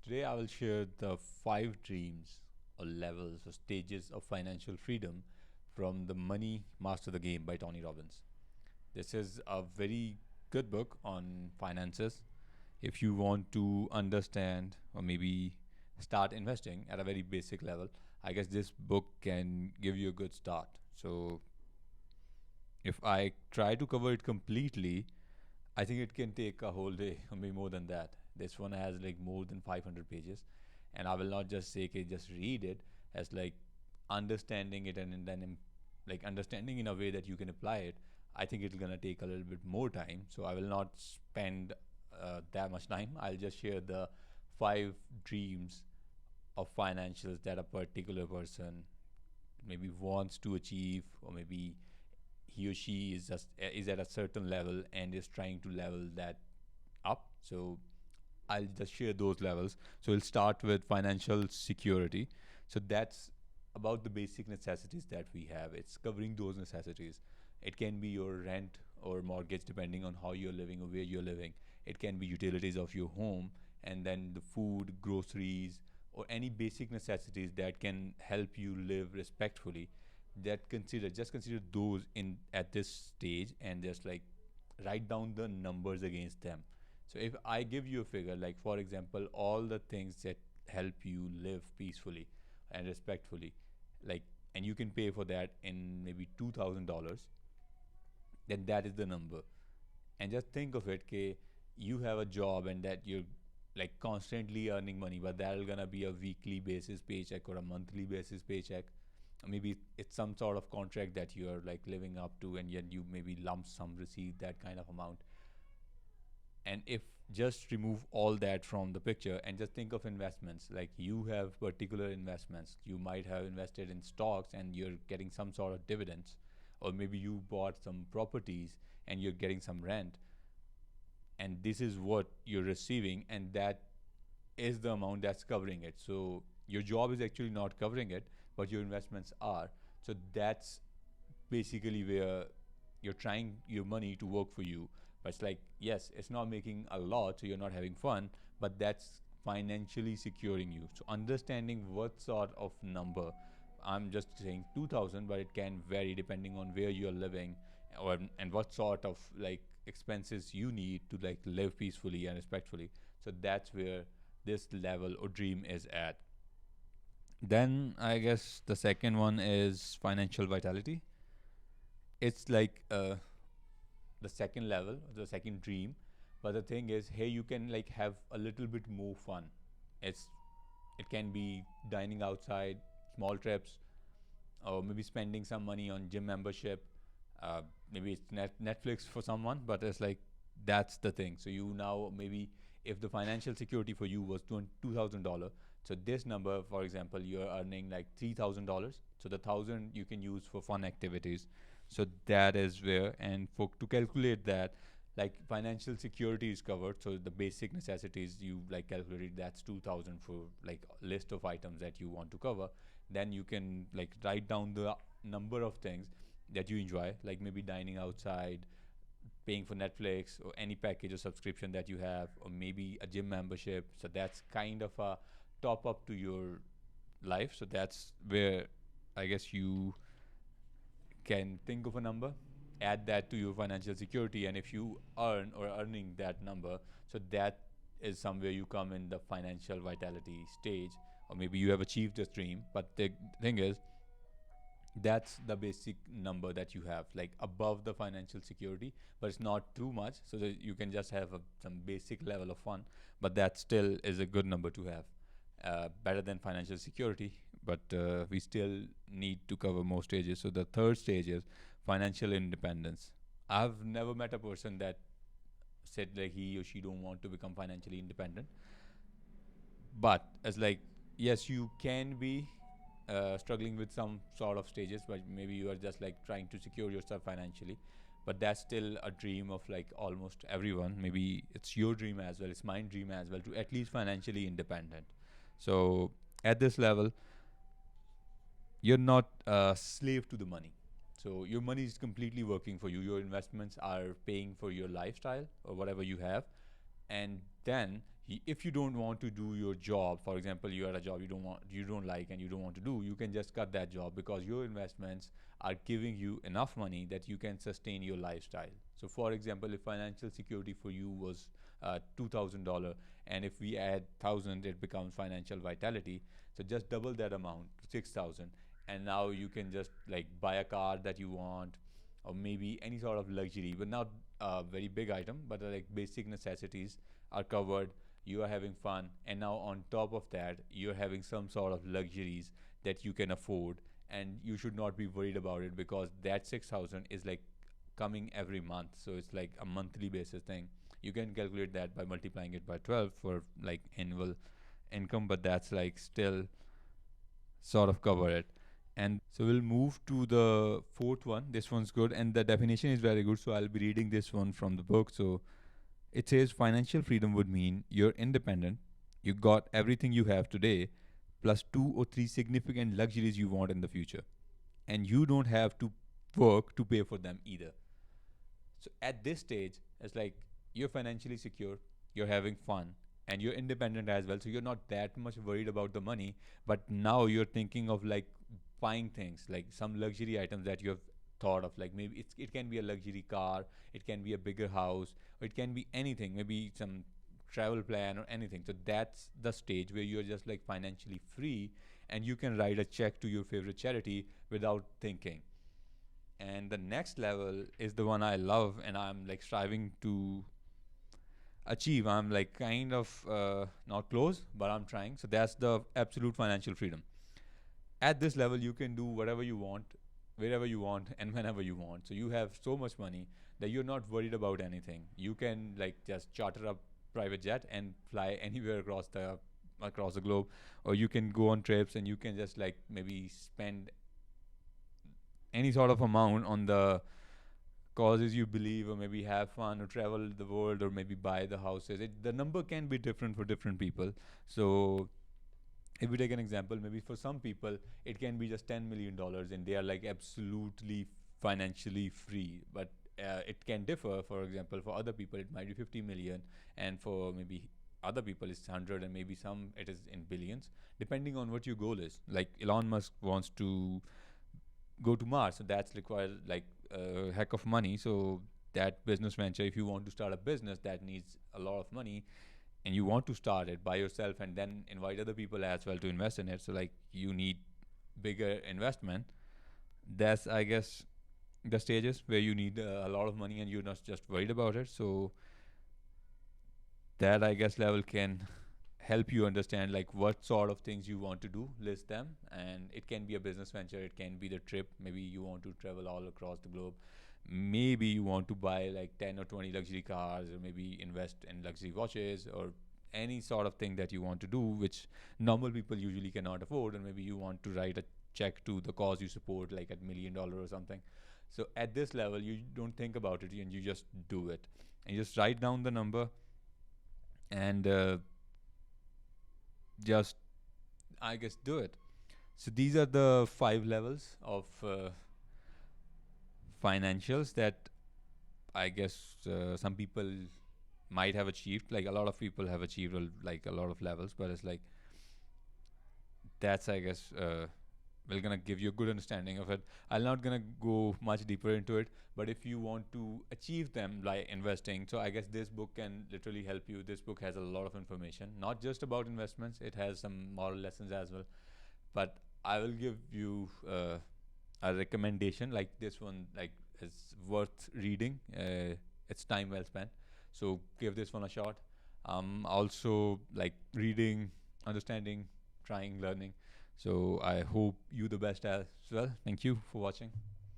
Today, I will share the 5 dreams or levels or stages of financial freedom from The Money Master the Game by Tony Robbins. This is a very good book on finances. If you want to understand or maybe start investing at a very basic level, I guess this book can give you a good start. So, if I try to cover it completely, I think it can take a whole day or maybe more than that. This one has like more than 500 pages, and I will not just say, okay, just read it as like understanding it and then like understanding in a way that you can apply it. I think it's gonna take a little bit more time, so I will not spend that much time. I'll just share the 5 dreams of financials that a particular person maybe wants to achieve, or maybe he or she is at a certain level and is trying to level that up. So I'll just share those levels. So we'll start with financial security. So that's about the basic necessities that we have. It's covering those necessities. It can be your rent or mortgage, depending on how you're living or where you're living. It can be utilities of your home, and then the food, groceries, or any basic necessities that can help you live respectfully. That consider those in at this stage, and just like write down the numbers against them. So if I give you a figure, like for example, all the things that help you live peacefully and respectfully, like, and you can pay for that in maybe $2,000, then that is the number. And just think of it, okay, you have a job and that you're like constantly earning money, but that'll gonna be a weekly basis paycheck or a monthly basis paycheck. Maybe it's some sort of contract that you're like living up to, and yet you maybe lump sum receive that kind of amount. And if just remove all that from the picture and just think of investments, like you have particular investments, you might have invested in stocks and you're getting some sort of dividends, or maybe you bought some properties and you're getting some rent, and this is what you're receiving, and that is the amount that's covering it. So your job is actually not covering it, but your investments are. So that's basically where you're trying your money to work for you. But it's like, yes, it's not making a lot, so you're not having fun, but that's financially securing you. So understanding what sort of number, I'm just saying 2000, but it can vary depending on where you're living, or and what sort of like expenses you need to like live peacefully and respectfully. So that's where this level or dream is at. Then I guess the second one is financial vitality. It's like the second level, the second dream. But the thing is, here you can like have a little bit more fun. It's it can be dining outside, small trips, or maybe spending some money on gym membership. Uh, Maybe it's Netflix for someone, but it's like that's the thing. So you now maybe if the financial security for you was $2,000, so this number, for example, you're earning like $3,000. So the thousand you can use for fun activities. So that is where, and for to calculate that, like financial security is covered. So the basic necessities you like calculated, that's 2,000 for like a list of items that you want to cover. Then you can like write down the number of things that you enjoy, like maybe dining outside, paying for Netflix or any package or subscription that you have, or maybe a gym membership. So that's kind of a top up to your life. So that's where I guess you can think of a number, add that to your financial security, and if you earn or earning that number, so that is somewhere you come in the financial vitality stage, or maybe you have achieved this dream. But the thing is, that's the basic number that you have like above the financial security, but it's not too much, so that you can just have some basic level of fun. But that still is a good number to have, better than financial security. But we still need to cover more stages. So the third stage is financial independence. I've never met a person that said like he or she don't want to become financially independent, but as like, yes, you can be struggling with some sort of stages, but maybe you are just like trying to secure yourself financially. But that's still a dream of like almost everyone. Maybe it's your dream as well, it's my dream as well, to at least financially independent. So at this level, you're not a slave to the money. So your money is completely working for you. Your investments are paying for your lifestyle or whatever you have, and then If you don't want to do your job, for example, you are a job you don't like and you don't want to do, you can just cut that job because your investments are giving you enough money that you can sustain your lifestyle. So for example, if financial security for you was $2,000, and if we add 1,000, it becomes financial vitality. So just double that amount to 6,000, and now you can just like buy a car that you want, or maybe any sort of luxury, but not a very big item, but like basic necessities are covered. You are having fun, and now on top of that, you're having some sort of luxuries that you can afford, and you should not be worried about it because that 6,000 is like coming every month, so it's like a monthly basis thing. You can calculate that by multiplying it by 12 for like annual income, but that's like still sort of cover it. And so we'll move to the fourth one. This one's good, and the definition is very good. So I'll be reading this one from the book. So it says financial freedom would mean you're independent, you got everything you have today, plus two or three significant luxuries you want in the future, and you don't have to work to pay for them either. So at this stage, it's like you're financially secure, you're having fun, and you're independent as well. So you're not that much worried about the money, but now you're thinking of like buying things, like some luxury items that you have thought of. Like maybe it can be a luxury car, it can be a bigger house, or it can be anything, maybe some travel plan or anything. So that's the stage where you're just like financially free and you can write a check to your favorite charity without thinking. And the next level is the one I love and I'm like striving to achieve. I'm like kind of not close, but I'm trying. So that's the absolute financial freedom. At this level, you can do whatever you want, wherever you want, and whenever you want. So you have so much money that you're not worried about anything. You can like just charter a private jet and fly anywhere across the globe, or you can go on trips and you can just like maybe spend any sort of amount on the causes you believe, or maybe have fun or travel the world or maybe buy the houses. The number can be different for different people. So if we take an example, maybe for some people it can be just $10 million and they are like absolutely financially free, but it can differ. For example, for other people it might be 50 million, and for maybe other people it's 100, and maybe some it is in billions, depending on what your goal is. Like Elon Musk wants to go to Mars, so that's requires like a heck of money. So that business venture, if you want to start a business that needs a lot of money, and you want to start it by yourself and then invite other people as well to invest in it, so like you need bigger investment. That's, I guess, the stages where you need a lot of money and you're not just worried about it. So that, I guess, level can help you understand like what sort of things you want to do, list them. And it can be a business venture, it can be the trip, maybe you want to travel all across the globe, maybe you want to buy like 10 or 20 luxury cars, or maybe invest in luxury watches, or any sort of thing that you want to do which normal people usually cannot afford. And maybe you want to write a check to the cause you support, like $1 million or something. So at this level you don't think about it and you just do it, and you just write down the number, and just, I guess, do it. So these are the 5 levels of financials that, I guess, some people might have achieved. Like a lot of people have achieved like a lot of levels, but it's like that's, I guess, we're gonna give you a good understanding of it. I'm not gonna go much deeper into it, but if you want to achieve them by investing, so I guess this book can literally help you. This book has a lot of information, not just about investments. It has some moral lessons as well. But I will give you a recommendation. Like this one, like is worth reading. It's time well spent. So give this one a shot. Also like reading, understanding, trying, learning. So I hope you the best as well. Thank you for watching.